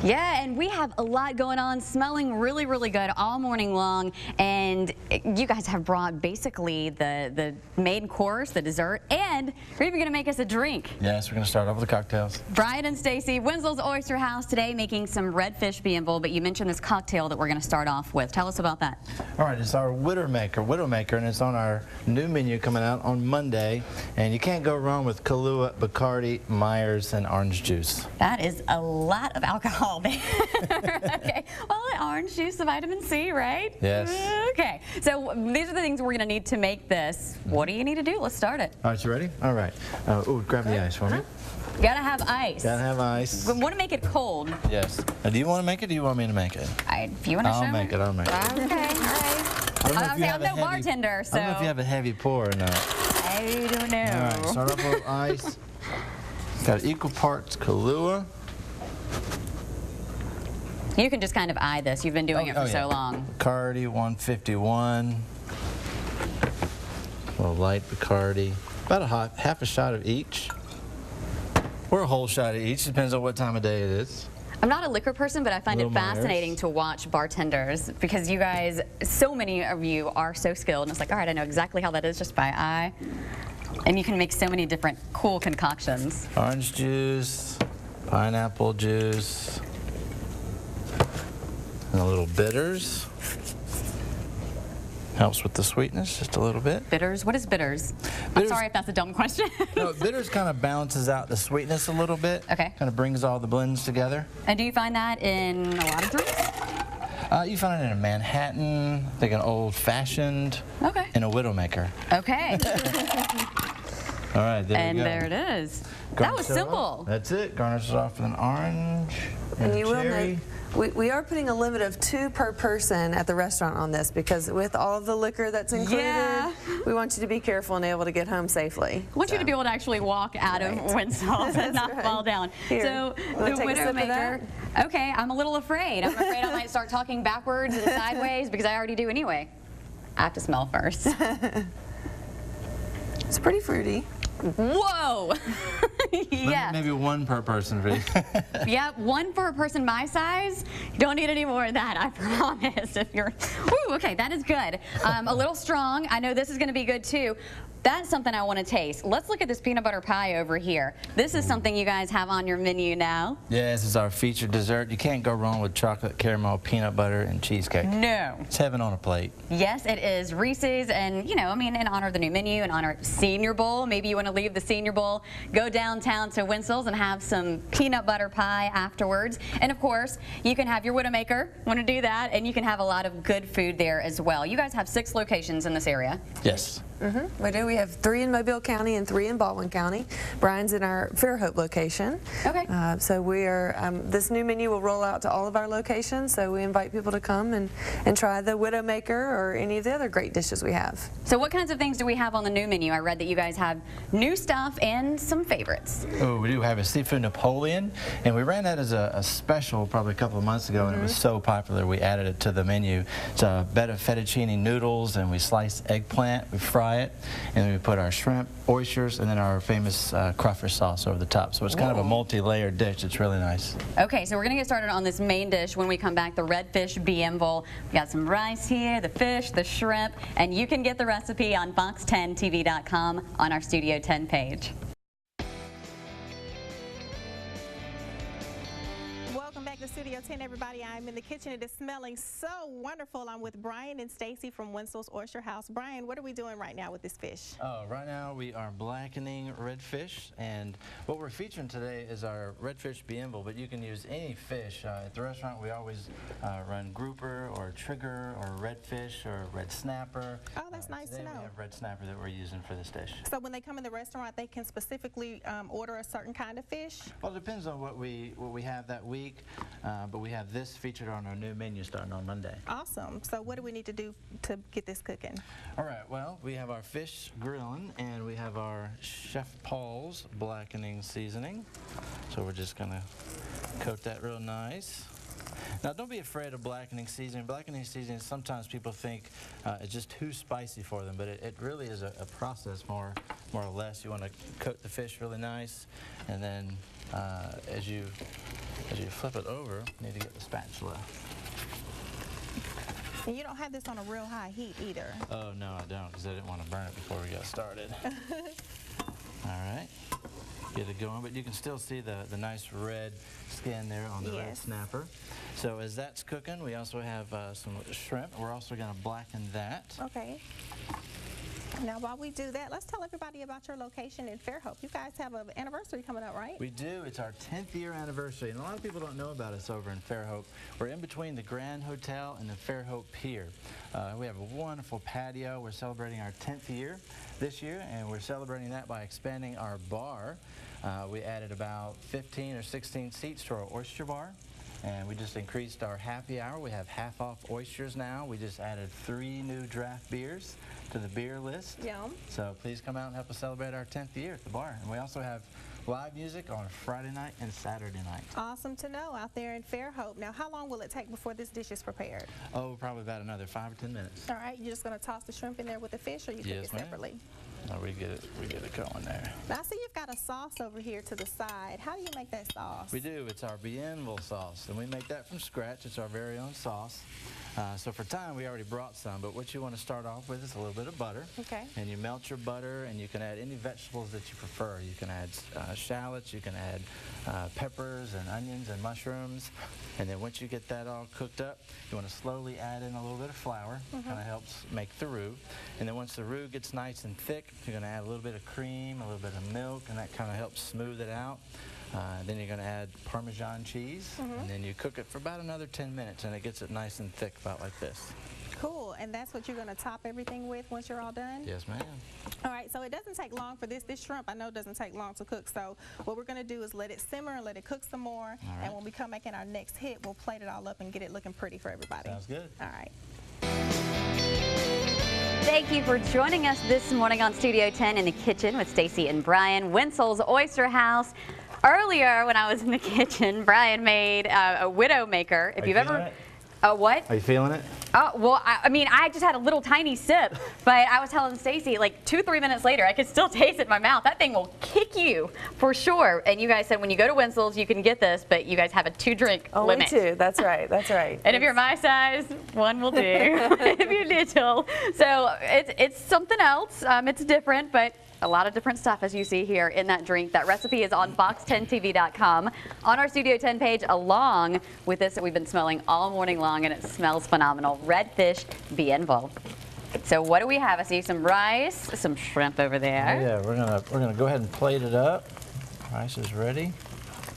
Yeah, and we have a lot going on, smelling really, really good all morning long. And you guys have brought basically the main course, the dessert, and you're even going to make us a drink. Yes, we're going to start off with the cocktails. Brian and Stacy, wintzells Oyster House today making some redfish Bienville, but you mentioned this cocktail that we're going to start off with. Tell us about that. All right, it's our Widowmaker, and it's on our new menu coming out on Monday. And you can't go wrong with Kahlua, Bacardi, Myers, and orange juice. That is a lot of alcohol there. Okay, well, orange juice, the vitamin C, right? Yes. Okay, so these are the things we're going to need to make this. What do you need to do? Let's start it. All right, you ready? All right. Grab the ice for me. You gotta have ice. Gotta have ice. We want to make it cold. Yes. Now, do you want to make it or do you want me to make it? If you want to show me. I'll make it. Okay, all right. I'm no bartender, so. I don't know if you have a heavy pour or not. I don't know. All right, start off with ice. Got equal parts Kahlua. You can just kind of eye this. You've been doing it for so long. Bacardi 151. A little light Bacardi. About a half a shot of each. Or a whole shot of each. Depends on what time of day it is. I'm not a liquor person, but I find it fascinating to watch bartenders because you guys, so many of you are so skilled. And it's like, all right, I know exactly how that is just by eye. And you can make so many different cool concoctions. Orange juice, pineapple juice, and a little bitters. Helps with the sweetness just a little bit. Bitters? What is bitters? I'm sorry if that's a dumb question. No, bitters kind of balances out the sweetness a little bit. Okay. Kind of brings all the blends together. And do you find that in a lot of drinks? You find it in a Manhattan, like an old-fashioned, okay, and a Widowmaker. Okay. All right, there you go. And there it is. That was simple. That's it. Garnish it off with an orange and you cherry. We are putting a limit of 2 per person at the restaurant on this because with all of the liquor that's included, we want you to be careful and able to get home safely. I want you to be able to actually walk out of wintzells and not fall down. Here, so the Widowmaker. Okay, I'm a little afraid. I'm afraid I might start talking backwards and sideways because I already do anyway. I have to smell first. It's pretty fruity. Whoa! Yeah. Maybe 1 per person, for you. Yeah, 1 for a person my size. You don't need any more of that, I promise. If you're, woo, okay, that is good. A little strong. I know this is going to be good too. That's something I want to taste. Let's look at this peanut butter pie over here. This is something you guys have on your menu now. Yeah, this is our featured dessert. You can't go wrong with chocolate, caramel, peanut butter, and cheesecake. No. It's heaven on a plate. Yes, it is. Reese's, and you know, I mean, in honor of the new menu, in honor of Senior Bowl, maybe you want to leave the Senior Bowl, go downtown to Wintzells and have some peanut butter pie afterwards. And of course, you can have your Widowmaker, want to do that, and you can have a lot of good food there as well. You guys have 6 locations in this area. Yes. We do. We have 3 in Mobile County and 3 in Baldwin County. Brian's in our Fairhope location. Okay. So we are. This new menu will roll out to all of our locations. So we invite people to come and try the Widowmaker or any of the other great dishes we have. So what kinds of things do we have on the new menu? I read that you guys have new stuff and some favorites. Oh, we do have a seafood Napoleon, and we ran that as a special probably a couple of months ago, and it was so popular we added it to the menu. It's a bed of fettuccine noodles, and we slice eggplant, we fry it, and then we put our shrimp, oysters, and then our famous crawfish sauce over the top. So it's kind of a multi-layered dish. It's really nice. Okay, so we're going to get started on this main dish when we come back, the redfish Bienville. We got some rice here, the fish, the shrimp, and you can get the recipe on fox10tv.com on our Studio 10 page. To Studio 10, everybody. I'm in the kitchen. It is smelling so wonderful. I'm with Brian and Stacy from Wintzells Oyster House. Brian, what are we doing right now with this fish? Right now we are blackening redfish, and what we're featuring today is our redfish Bienville, but you can use any fish. At the restaurant we always run grouper or trigger or redfish or red snapper. Oh, that's nice to know. We have red snapper that we're using for this dish. So when they come in the restaurant, they can specifically order a certain kind of fish? Well, it depends on what we have that week. But we have this featured on our new menu starting on Monday. Awesome. So what do we need to do to get this cooking? All right, well, we have our fish grilling, and we have our Chef Paul's blackening seasoning. So we're just going to coat that real nice. Now, don't be afraid of blackening seasoning. Blackening seasoning, sometimes people think it's just too spicy for them, but it really is a process more more or less. You want to coat the fish really nice, and then as you flip it over, you need to get the spatula. And you don't have this on a real high heat either. Oh, no, I don't, because I didn't want to burn it before we got started. All right, get it going, but you can still see the nice red skin there on the red snapper. So as that's cooking, we also have some shrimp. We're also going to blacken that. Okay. Now, while we do that, let's tell everybody about your location in Fairhope. You guys have an anniversary coming up, right? We do. It's our 10th year anniversary, and a lot of people don't know about us over in Fairhope. We're in between the Grand Hotel and the Fairhope Pier. We have a wonderful patio. We're celebrating our 10th year this year, and we're celebrating that by expanding our bar. We added about 15 or 16 seats to our oyster bar. And we just increased our happy hour. We have half-off oysters now. We just added 3 new draft beers to the beer list. Yum. So please come out and help us celebrate our 10th year at the bar. And we also have live music on Friday night and Saturday night. Awesome to know out there in Fairhope. Now, how long will it take before this dish is prepared? Oh, probably about another 5 or 10 minutes. All right, you're just going to toss the shrimp in there with the fish, or you cook it separately? No, we get it going there. Now, I see you've got a sauce over here to the side. How do you make that sauce? We do. It's our Bienville sauce, and we make that from scratch. It's our very own sauce. So for time, we already brought some, but what you want to start off with is a little bit of butter. Okay. And you melt your butter, and you can add any vegetables that you prefer. You can add shallots, you can add peppers and onions and mushrooms. And then once you get that all cooked up, you want to slowly add in a little bit of flour. Kind of helps make the roux. And then once the roux gets nice and thick, you're going to add a little bit of cream, a little bit of milk, and that kind of helps smooth it out. Then you're going to add Parmesan cheese, and then you cook it for about another 10 minutes, and it gets it nice and thick, about like this. Cool, and that's what you're going to top everything with once you're all done? Yes, ma'am. All right, so it doesn't take long for this shrimp. I know it doesn't take long to cook, so what we're going to do is let it simmer and let it cook some more, and when we come back in our next hit, we'll plate it all up and get it looking pretty for everybody. Sounds good. All right. Thank you for joining us this morning on Studio 10 in the kitchen with Stacy and Brian, Wintzells Oyster House. Earlier, when I was in the kitchen, Brian made a widow maker. If you've ever, what? Are you feeling it? Oh, well, I mean, I just had a little tiny sip, but I was telling Stacy, like 2-3 minutes later, I could still taste it in my mouth. That thing will kick you for sure. And you guys said when you go to Wintzells, you can get this, but you guys have a 2-drink limit. Only 2. That's right. That's right. And if you're my size, 1 will do. If you're little, so it's something else. It's different, but a lot of different stuff as you see here in that drink. That recipe is on fox10tv.com on our Studio 10 page, along with this that we've been smelling all morning long, and it smells phenomenal. Redfish Bienville. So what do we have? I see some rice, some shrimp over there. Oh, yeah, we're gonna go ahead and plate it up. Rice is ready.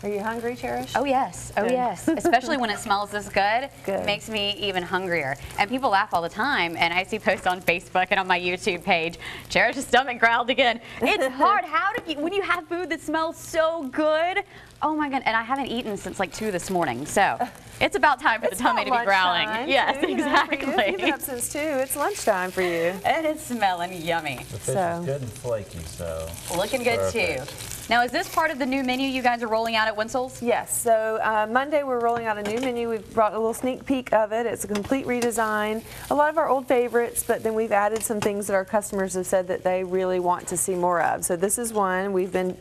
Are you hungry, Cherish? Oh yes, oh yes. Especially when it smells this good. It makes me even hungrier. And people laugh all the time, and I see posts on Facebook and on my YouTube page, Cherish's stomach growled again. It's hard. How do you, when you have food that smells so good? Oh my God, and I haven't eaten since like 2 this morning, so it's about time for the tummy to be growling. Yes, exactly. You've been up since 2. It's lunchtime for you. And it's smelling yummy. The fish is good and flaky, so. Looking good too. Now, is this part of the new menu you guys are rolling out at Wintzells? Yes, so Monday we're rolling out a new menu. We've brought a little sneak peek of it. It's a complete redesign. A lot of our old favorites, but then we've added some things that our customers have said that they really want to see more of. So this is one we've been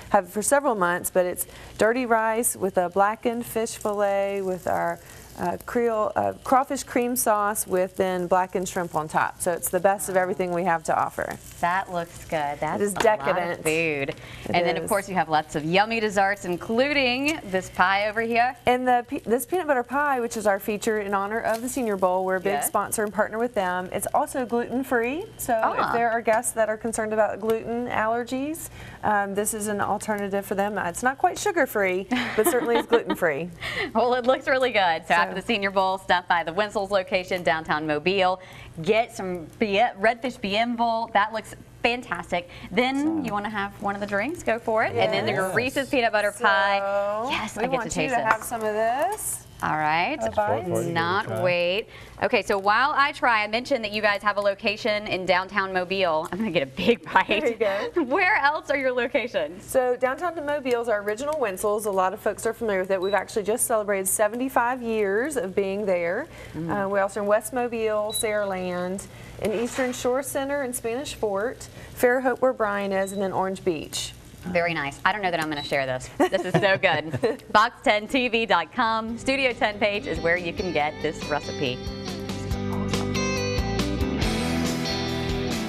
have for several months, but it's dirty rice with a blackened fish fillet with our Creole crawfish cream sauce with then blackened shrimp on top. So it's the best of everything we have to offer. That looks good. That is decadent. A lot of food. And then of course you have lots of yummy desserts, including this pie over here. And this peanut butter pie, which is our feature in honor of the Senior Bowl, we're a big sponsor and partner with them. It's also gluten-free. So if there are guests that are concerned about gluten allergies, this is an alternative for them. It's not quite sugar-free, but certainly it's gluten-free. Well, it looks really good. So after the Senior Bowl, stop by the Wintzells location, downtown Mobile. Get some redfish Bienville. That looks fantastic. Then you want to have one of the drinks, go for it. And then the Reese's peanut butter pie. Yes, I get to taste this. We want you to have some of this. All right. A bite? Not wait. Okay, so while I try, I mentioned that you guys have a location in downtown Mobile. I'm going to get a big bite. There you go. Where else are your locations? So downtown Mobile is our original wintzells. A lot of folks are familiar with it. We've actually just celebrated 75 years of being there. We also in West Mobile, Saraland, in Eastern Shore Center in Spanish Fort, Fairhope where Brian is, and then Orange Beach. Very nice. I don't know that I'm going to share this. This is so good. Box10tv.com. Studio 10 page is where you can get this recipe.